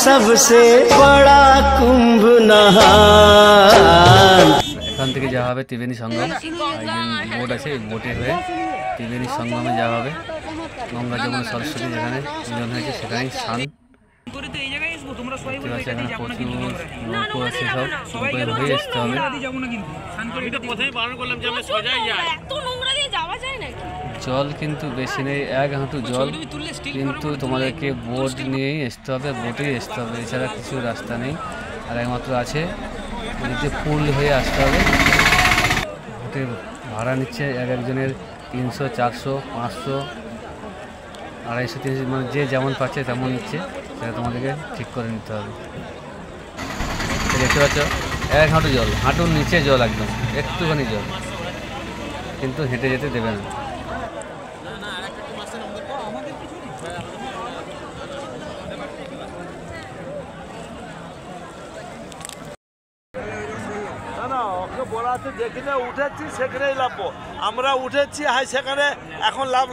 सबसे बड़ा कुंभ नहान। এখান থেকে যাওয়া হবে ত্রিবেণী সঙ্গম, বোট আছে, বোটে হয়ে ত্রিবেণী সঙ্গমে যাওয়া হবে। গঙ্গা যমুনা সরস্বতী যেখানে মিলন হয়েছে সেখানেই স্নান। এখানে প্রচুর নৌকো আছে, সব নৌকোয় হয়ে আসতে হবে। জল কিন্তু বেশি নেই, 1 হাঁটু জল, কিন্তু তোমাদেরকে বোট নিয়েই আসতে হবে, বোটেই আসতে হবে, এছাড়া কিছু রাস্তা নেই। আর একমাত্র আছে ওদিকে পুল হয়ে আসতে হবে। বোটের ভাড়া নিচ্ছে এক একজনের 300, 400, 500, 250, 300, মানে যে যেমন পাচ্ছে তেমন নিচ্ছে, সেটা তোমাদেরকে ঠিক করে নিতে হবে। দেখতে পাচ্ছ 1 হাঁটু জল, হাঁটুর নিচে জল, একদম একটুখানি জল, কিন্তু হেঁটে যেতে দেবে না। যেখানে উঠেছি সেখানেই লাভবো, আমরা উঠেছি হাই সেখানে, এখন লাভ